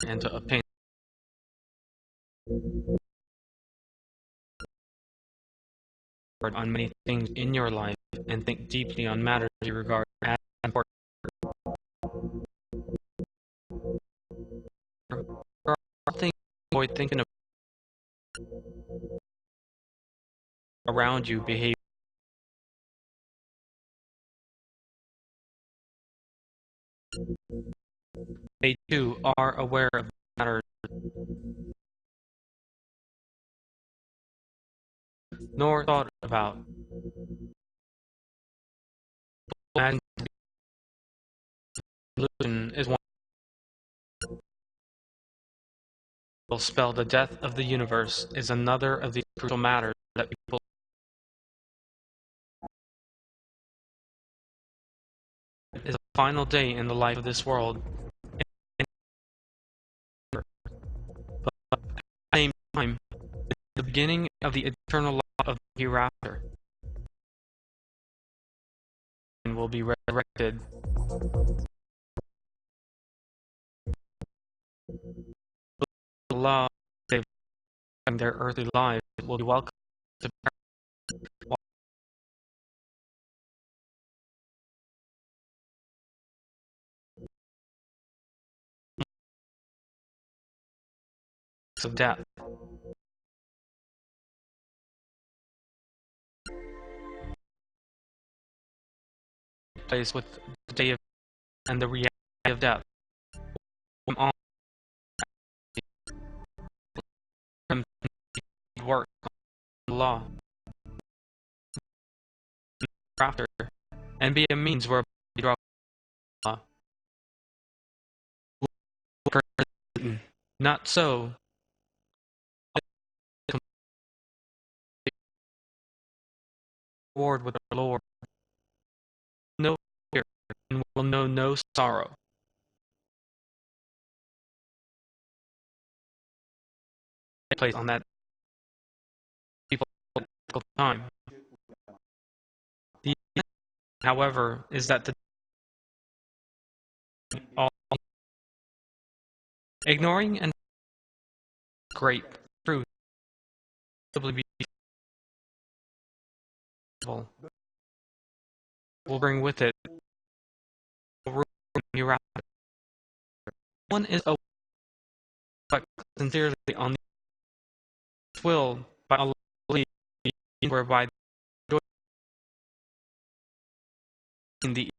and to obtain on many things in your life and think deeply on matters you regard as important. There are things you avoid thinking of around you behave. They too are aware of matters nor thought about. And illusion is one will spell the death of the universe is another of these crucial matters that people is a final day in the life of this world. But at the same time, it's the beginning of the eternal life of the hereafter and will be resurrected. Allah, they've their earthly lives will be welcome to of death. Place with the day of and the reality of death. Work on law after and be a means where draw law. Not so. Reward with the Lord. No fear and will know no sorrow. Place on that people time. The however is that the all ignoring and great truth will bring with it one is a but sincerely on the will by Allah whereby in the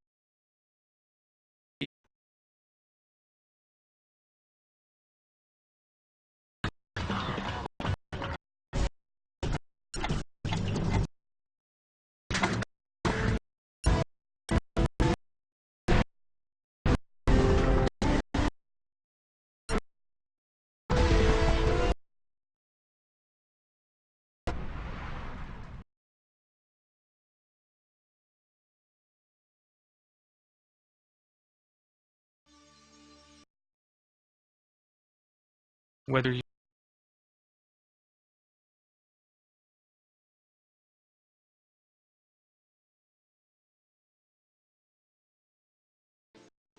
whether you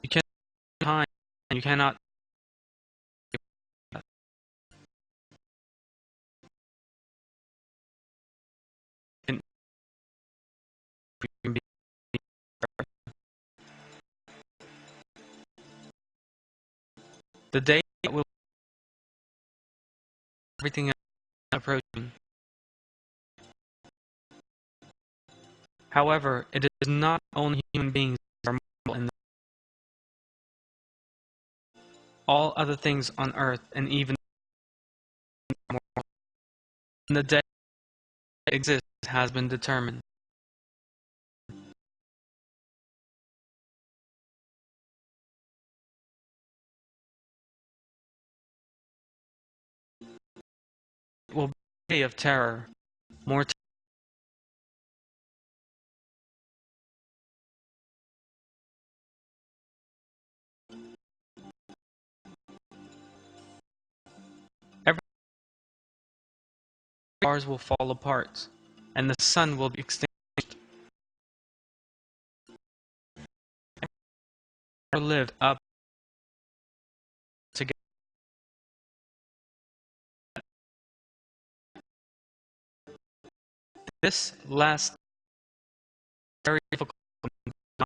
can hide and you cannot be the day that will everything else approaching. However, it is not only human beings that are mortal in all other things on earth, and even when the day exists has been determined. It will be a day of terror, more every stars will fall apart, and the sun will be extinguished. Never lived up together. This last very difficult. I'm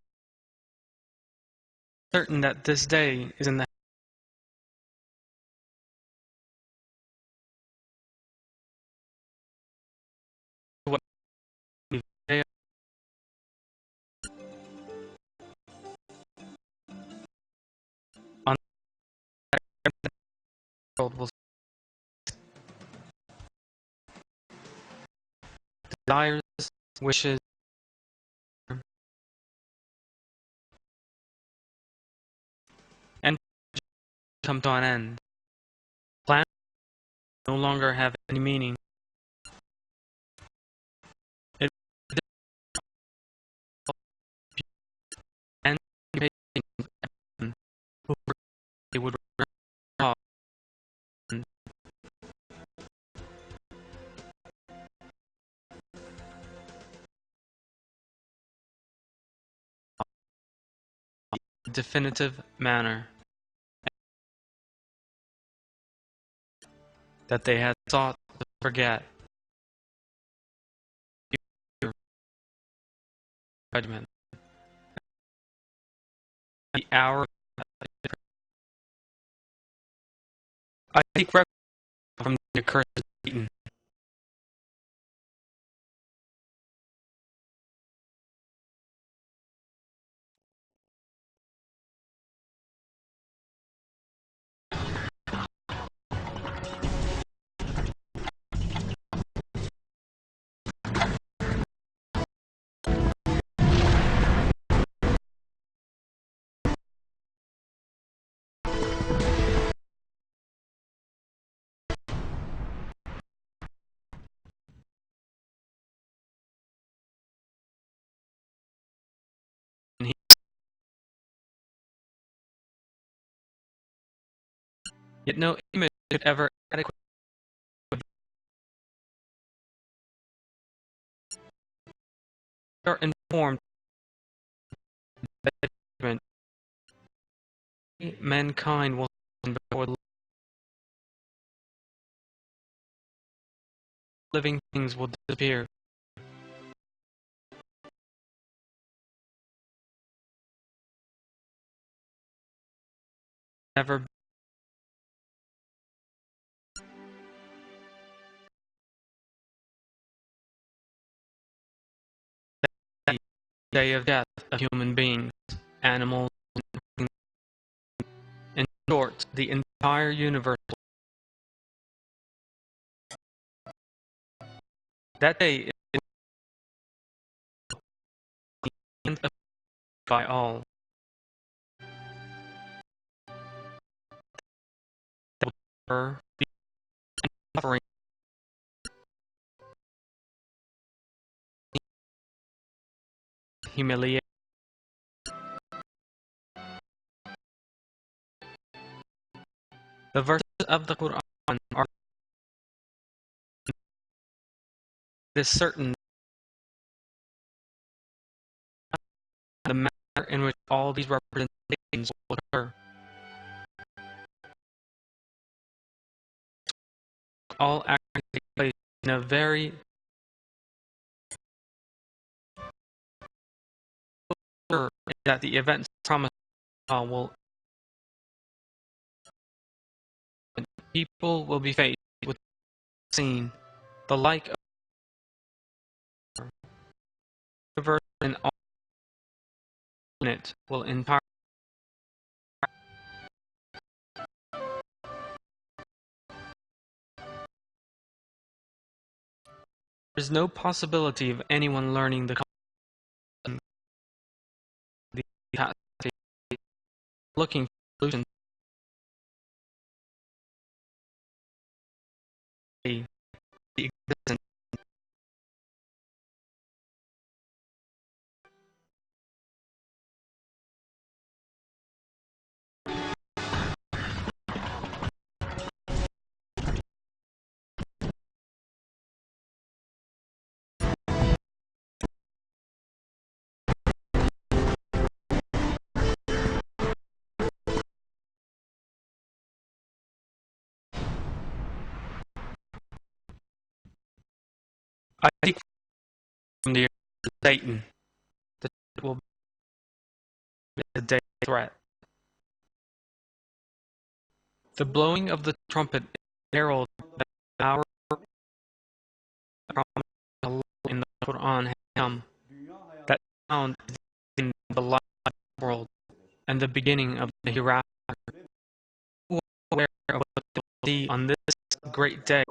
certain that this day is in the day on the world will desires, wishes, and come to an end. Plans no longer have any meaning. It and who would definitive manner that they had sought to forget your judgment. The hour I seek refuge from the accursed Satan. And yet no image could ever adequately are informed that judgment mankind will stand before living things will disappear. Never the day of death of human beings, animals, in short, the entire universe. That day is by all. That will be suffering, humiliation. The verses of the Qur'an are this certain the manner in which all these representations will occur. All actually take place in a very sure that the events promised will people will be faced with scene the like of the universe and all in it will entirely There is no possibility of anyone learning the concept of the capacity, looking for solutions to the existence. I seek from the Satan that it will be a day threat. The blowing of the trumpet is a herald that the hour promised Allah in the Qur'an has come. That sound is in the life world and the beginning of the hereafter. Who are aware of what they will see on this great day,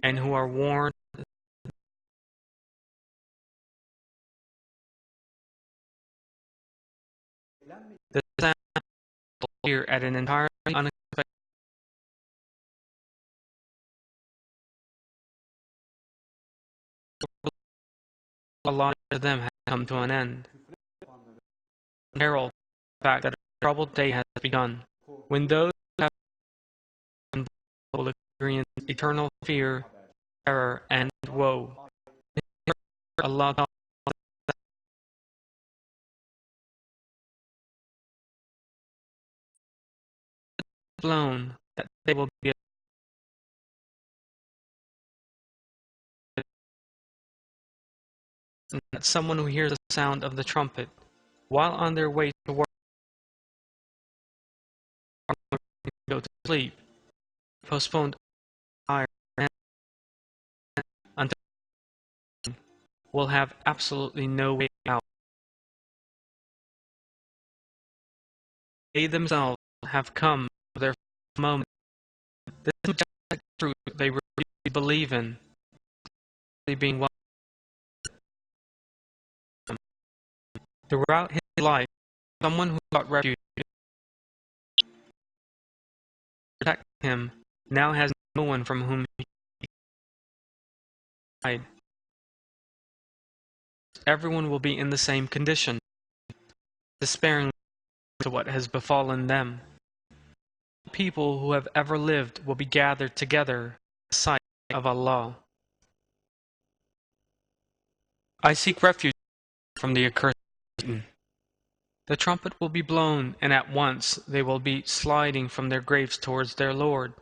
and who are warned the sound will hear at an entirely unexpected. Allah to them has come to an end. Herald the fact that a troubled day has begun, when those who have been will experience eternal fear, terror, and woe. Allah blown that they will be that someone who hears the sound of the trumpet while on their way to work or go to sleep postponed higher until will have absolutely no way out. They themselves have come to their moment. This majestic truth they really believe in, being one throughout his life. Someone who sought refuge to protect him now has no one from whom he hide. Everyone will be in the same condition, despairing to what has befallen them. People who have ever lived will be gathered together in the sight of Allah. I seek refuge from the accursed Satan. The trumpet will be blown, and at once they will be sliding from their graves towards their Lord.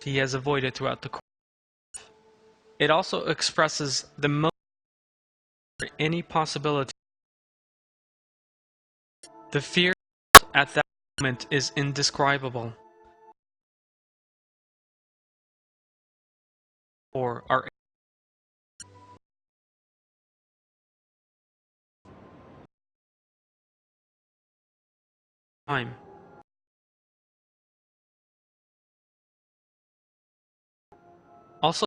He has avoided throughout the Qur'an. It also expresses the most for any possibility. The fear at that moment is indescribable. Or our time. Also,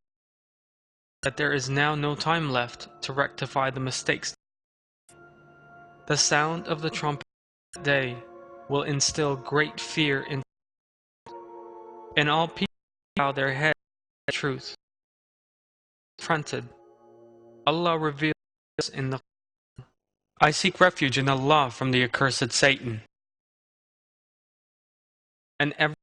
that there is now no time left to rectify the mistakes. The sound of the trumpet day will instill great fear in and all people bow their heads to the truth. Confronted, Allah reveals in the I seek refuge in Allah from the accursed Satan. And every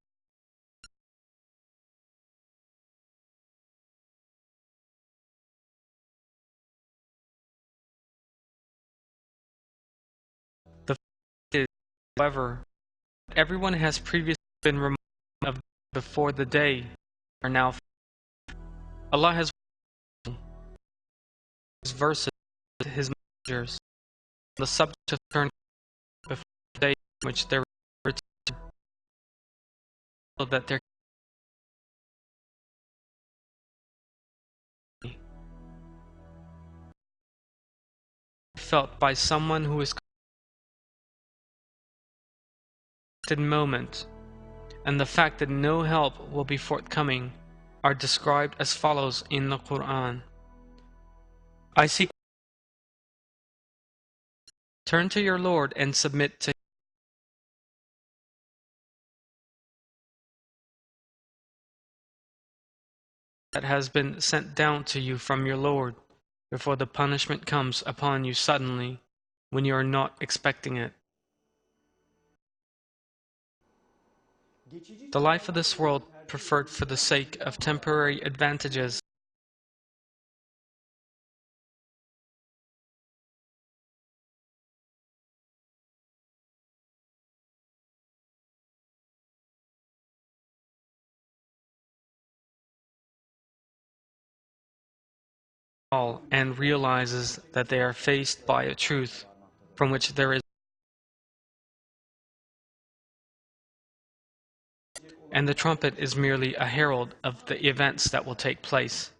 the fact is, however, everyone has previously been reminded of before the day are now. Allah has his verses to his messengers on the subject of turn before the day in which there return, so that there can be felt by someone who is moment, and the fact that no help will be forthcoming are described as follows in the Qur'an. I seek turn to your Lord and submit to that has been sent down to you from your Lord before the punishment comes upon you suddenly when you are not expecting it. The life of this world preferred for the sake of temporary advantages all and realizes that they are faced by a truth from which there is, and the trumpet is merely a herald of the events that will take place.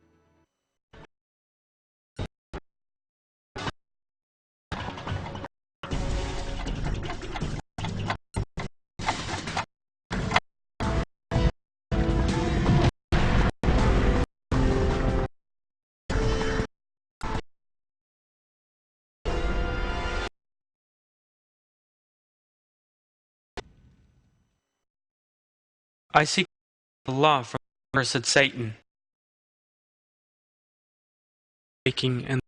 I seek Allah from cursed Satan, making and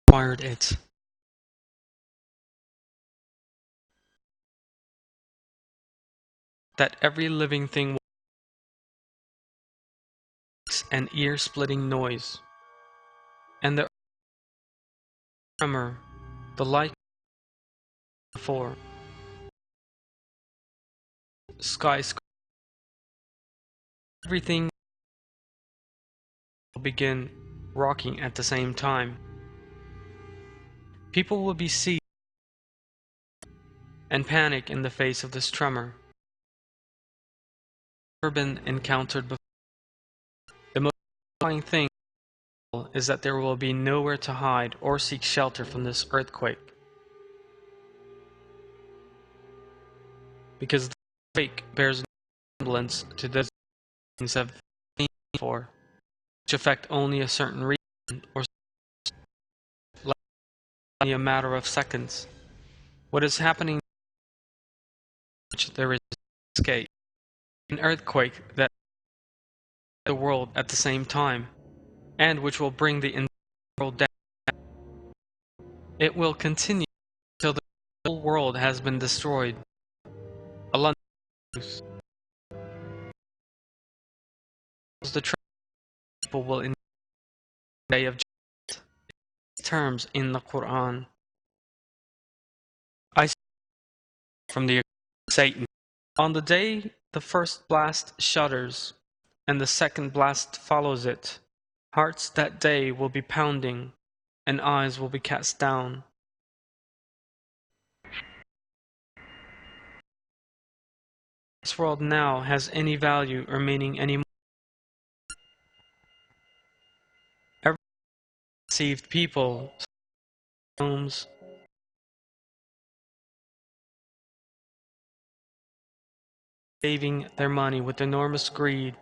acquired it, that every living thing makes an ear-splitting noise, and the tremor, the like before, skyscraper, everything will begin rocking at the same time. People will be seized and panic in the face of this tremor. Never been encountered before. The most terrifying thing is that there will be nowhere to hide or seek shelter from this earthquake, because the quake bears no resemblance to those things have been before, which affect only a certain region or only a matter of seconds. What is happening, which there is escape, an earthquake that the world at the same time, and which will bring the entire world down. It will continue until the whole world has been destroyed. Allah knows. The people will in the day of judgment. Terms in the Qur'an. I see from the Satan. On the day the first blast shudders, and the second blast follows it, hearts that day will be pounding, and eyes will be cast down. This world now has any value or meaning anymore. Every deceived people, homes, saving their money with enormous greed,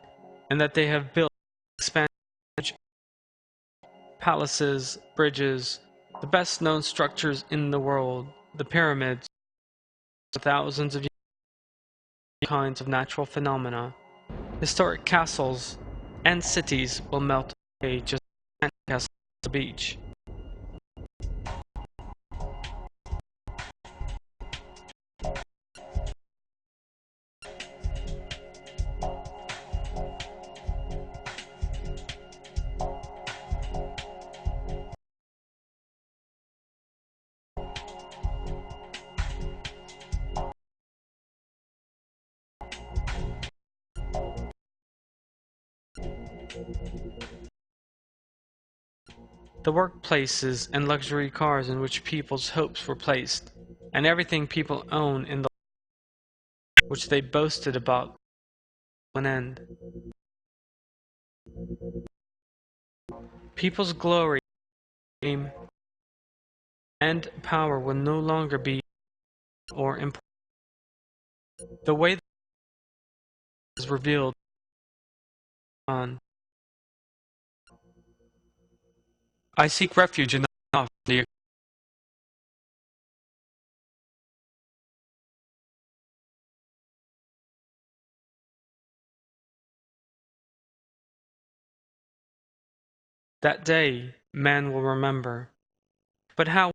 and that they have built expansive palaces, bridges, the best known structures in the world, the pyramids, for thousands of kinds of natural phenomena. Historic castles and cities will melt away just as castles on the beach. The workplaces and luxury cars in which people's hopes were placed, and everything people own in the which they boasted about, an end. People's glory, fame, and power will no longer be or important. The way that is revealed on. I seek refuge in Allah from the that day man will remember. But how?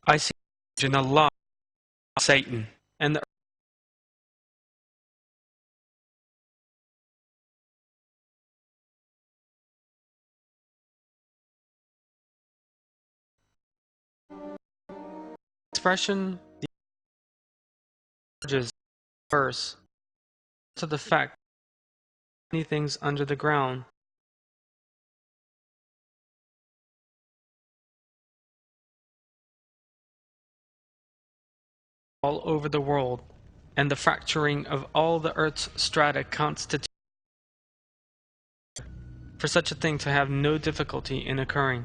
I seek refuge in Allah, Satan, and the expression, the urges, verse, to the fact that many things under the ground, all over the world, and the fracturing of all the earth's strata constitute for such a thing to have no difficulty in occurring.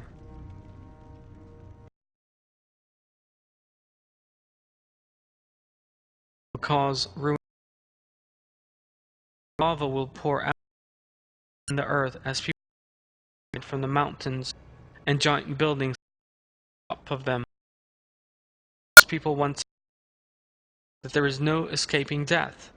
Will cause ruin. Lava will pour out in the earth as people from the mountains and giant buildings up of them. People once that there is no escaping death.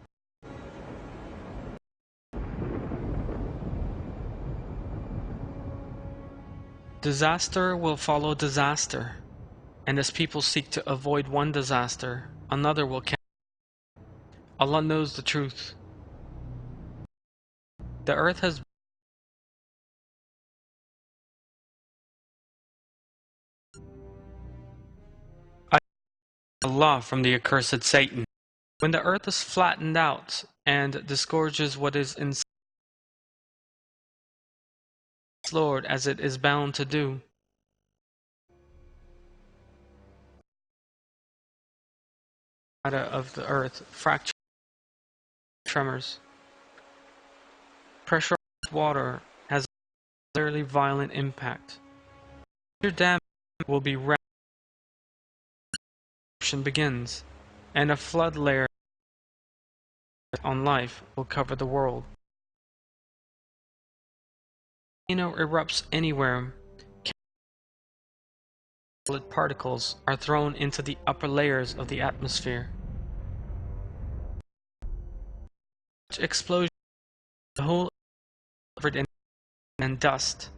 Disaster will follow disaster, and as people seek to avoid one disaster, another will come. Allah knows the truth. The earth has Allah from the accursed Satan. When the earth is flattened out and disgorges what is inside, Lord, as it is bound to do. Of the earth, fracture, tremors. Pressurized water has a fairly violent impact. Your dam will be wrecked. Begins, and a flood layer on life will cover the world. Volcano erupts anywhere. Solid particles are thrown into the upper layers of the atmosphere. Such explosion, the whole covered in and dust.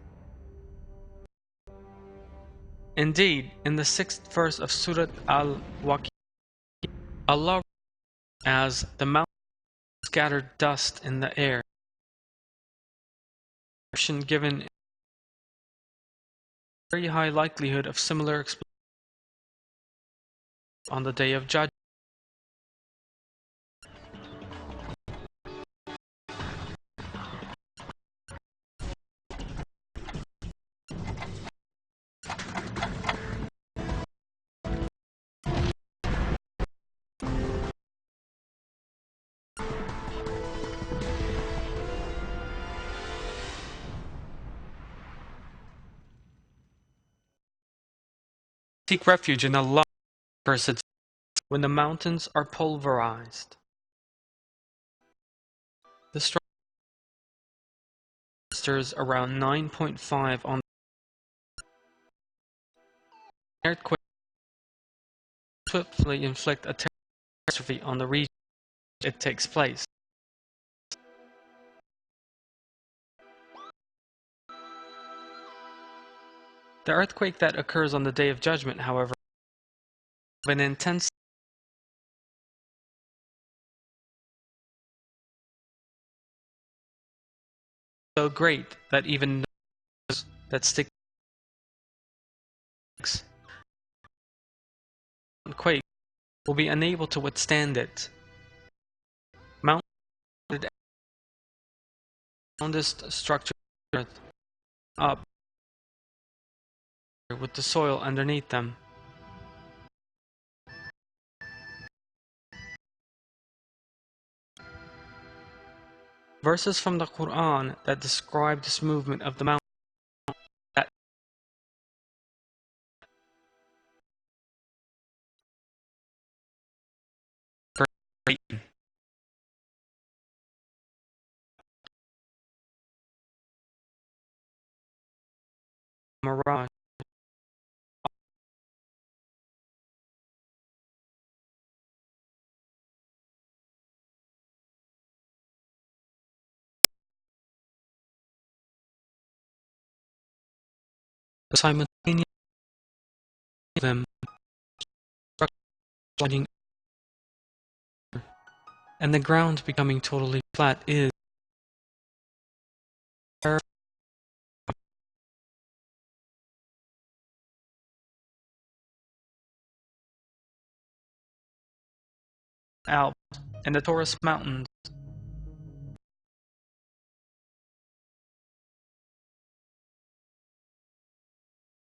Indeed, in the 6th verse of Surah Al-Waqi'ah, Allah as the mountains scattered dust in the air. Given very high likelihood of similar explosions on the day of judgment. Seek refuge in Allah, cursed, when the mountains are pulverized. The strong stirs around 9.5 on the earthquake swiftly inflict a catastrophe on the region in which it takes place. The earthquake that occurs on the Day of Judgment, however, of an intense so great that even those that stick quake will be unable to withstand it. Mountains are the soundest structure on Earth, up with the soil underneath them. Verses from the Qur'an that describe this movement of the mountain that mirage simultaneously them sliding and the ground becoming totally flat is Alps and the Taurus Mountains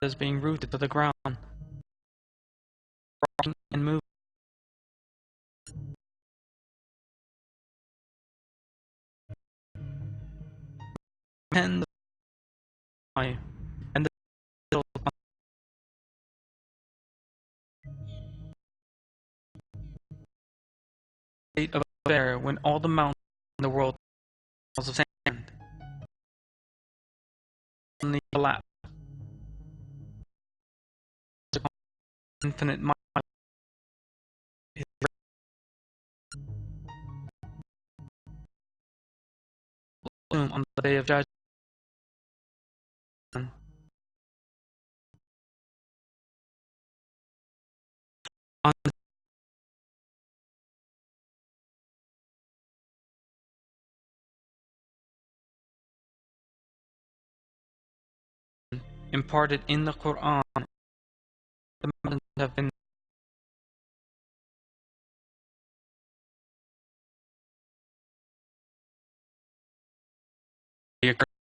is being rooted to the ground, rocking and moving. And the and the state of affair when all the mountains in the world are of sand suddenly collapse. Infinite miles on the day of judgment. On imparted in the Qur'an, the mountains have been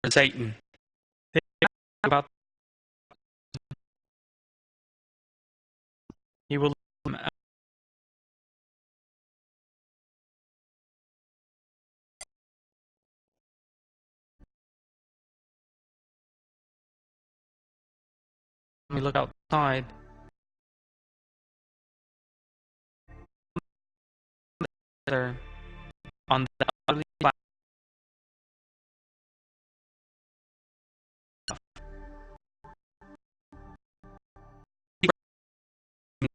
Satan. They about he will let me look outside. There on the ugly black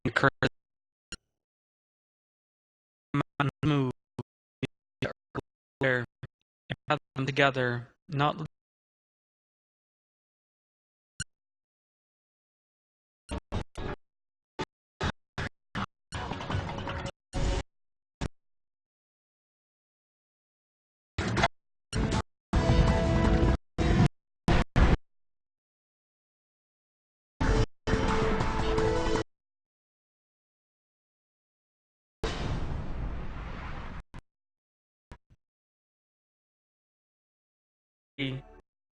occurs mountains move there and gather them together, not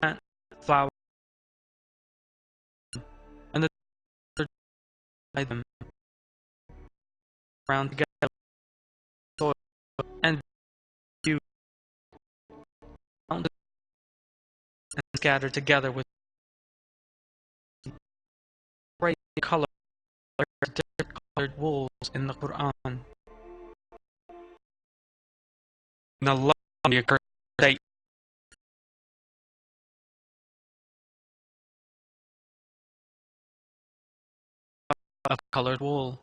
plant, flower, and the by them around together soil and view mountains and scattered together with bright colors, different colored wolves in the Quran. In the lovely occurs state of colored wool.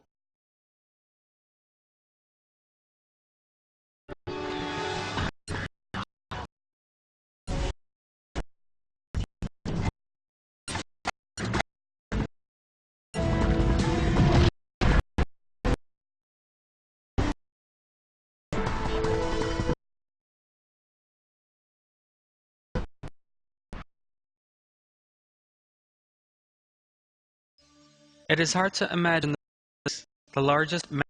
It is hard to imagine the largest mass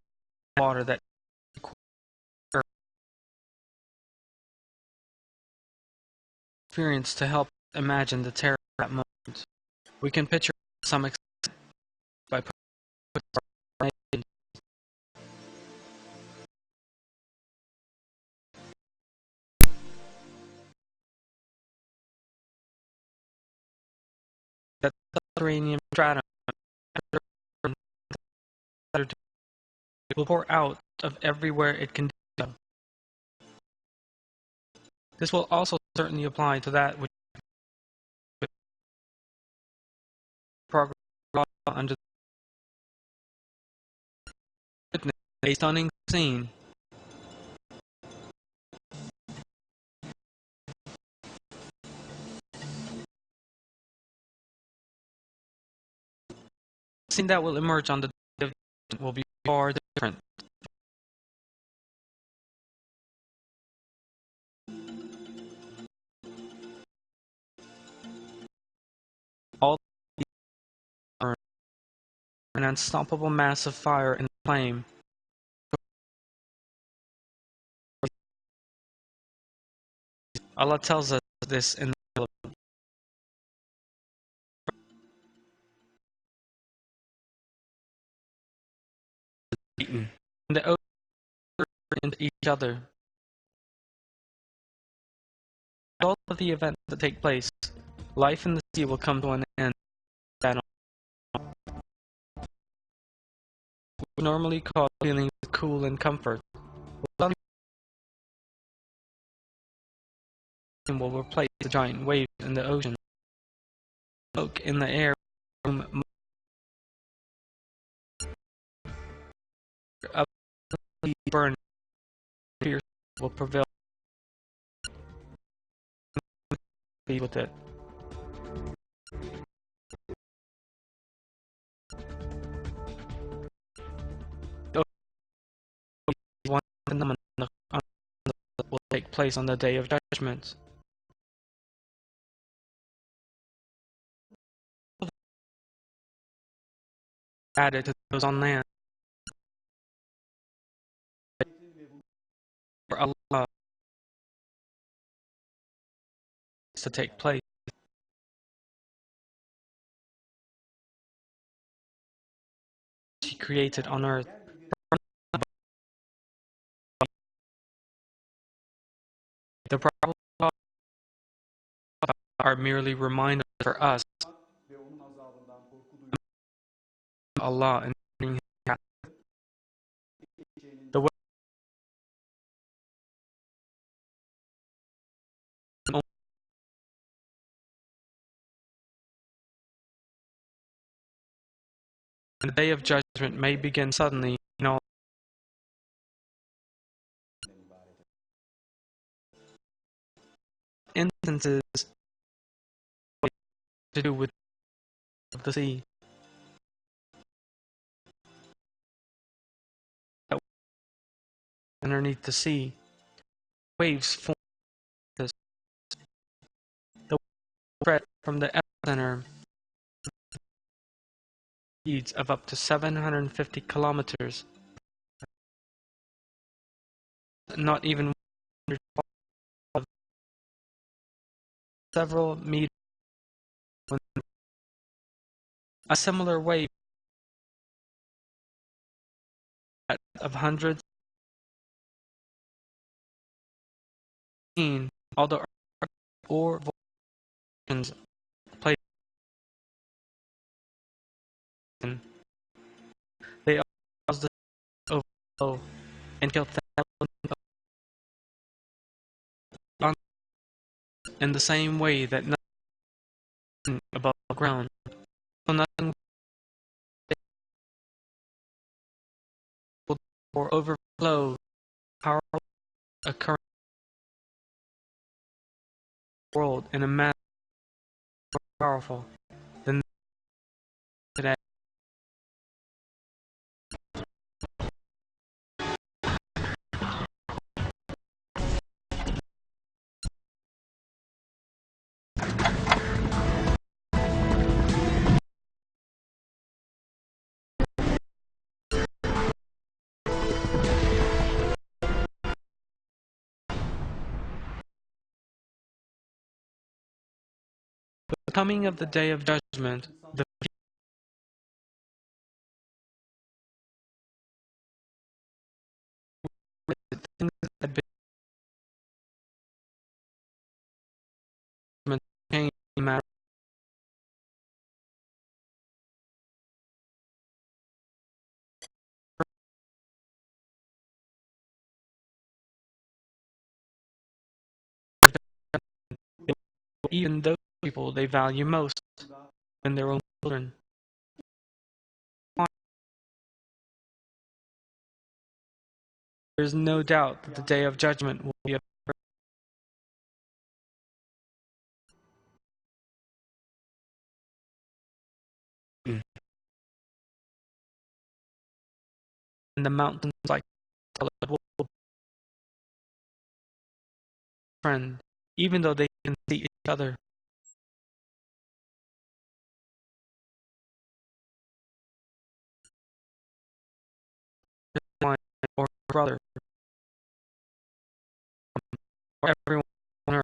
of water that experience to help imagine the terror of that moment. We can picture some extent by putting that subterranean stratum will pour out of everywhere it can do so. This will also certainly apply to that which progress under a stunning scene. The scene that will emerge on the day of judgment will be far different. All are an unstoppable mass of fire and flame. Allah tells us this in the ocean into each other. All of the events that take place, life in the sea will come to an end. That we normally call feeling cool and comfort will replace the giant waves in the ocean. Smoke in the air of the burn fierce will prevail with it. One phenomenon will take place on the day of judgment. Added to those on land. For Allah to take place. He created on earth. The problems are merely reminders for us. Allah and the way the day of judgment may begin suddenly in all instances to do with the sea. Underneath the sea, waves form this. The spread from the epicenter speeds of up to 750 kilometers, not even 100 of several meters. A similar wave of hundreds, although or volcanoes play, they cause the overflow and kill thousands of in the same way that nothing above ground, so nothing will or overflow powerful occurring world in a manner more powerful than today. coming of the day of judgment, the things that had been changed matter even those people they value most in their own children. There is no doubt that the day of judgment will be a and the mountains like will friend, even though they can see each other. Or brother, or everyone on earth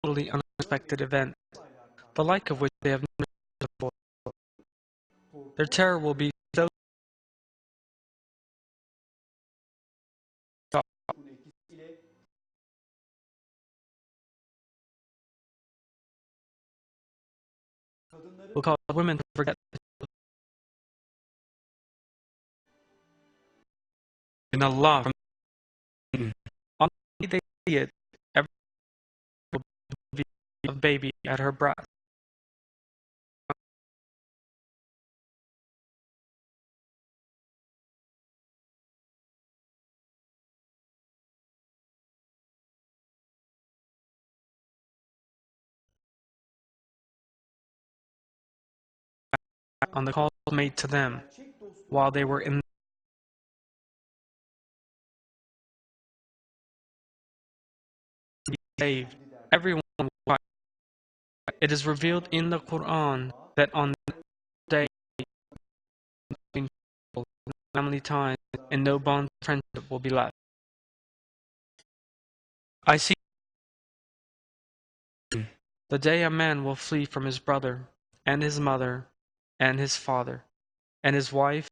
totally unexpected event, the like of which they have never seen before. Their terror will be so shocked, will cause women to forget in Allah from on the day they see it, every will be a baby at her breast. On the calls made to them while they were in the saved. Everyone will cry. It is revealed in the Qur'an that on that day family ties and no bond of friendship will be left. I see the day a man will flee from his brother and his mother and his father and his wife.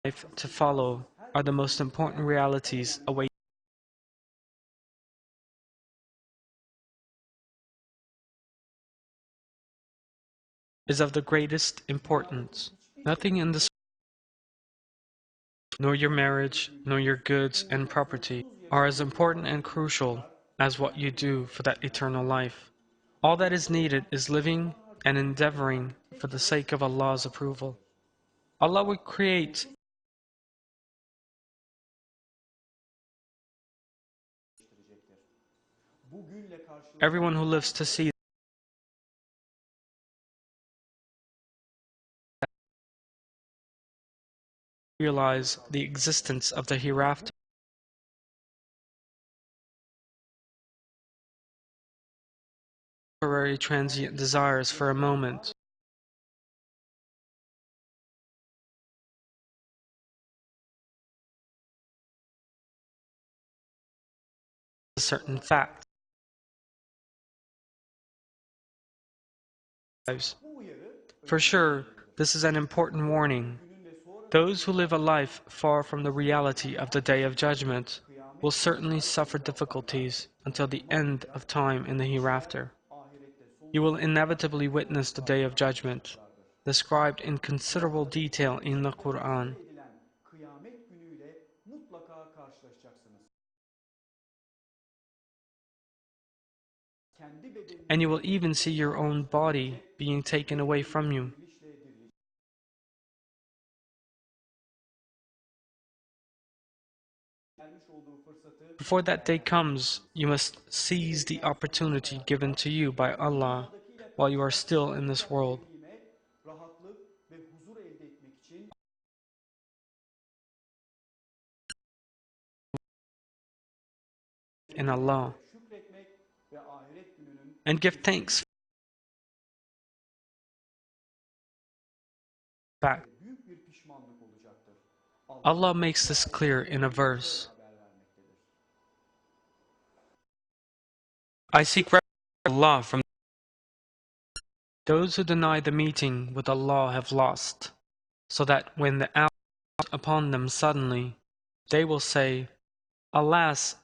Life to follow are the most important realities awaiting is of the greatest importance. Nothing in this nor your marriage, nor your goods and property are as important and crucial as what you do for that eternal life. All that is needed is living and endeavoring for the sake of Allah's approval. Allah will create everyone who lives to see realize the existence of the hereafter. Temporary transient desires for a moment. A certain fact. For sure, this is an important warning. Those who live a life far from the reality of the Day of Judgment will certainly suffer difficulties until the end of time in the hereafter. You will inevitably witness the Day of Judgment, described in considerable detail in the Qur'an. And you will even see your own body being taken away from you. Before that day comes, you must seize the opportunity given to you by Allah while you are still in this world. In Allah, and give thanks back. Allah makes this clear in a verse. I seek refuge from Allah from those who deny the meeting with Allah have lost, so that when the hour comes upon them suddenly, they will say, Alas,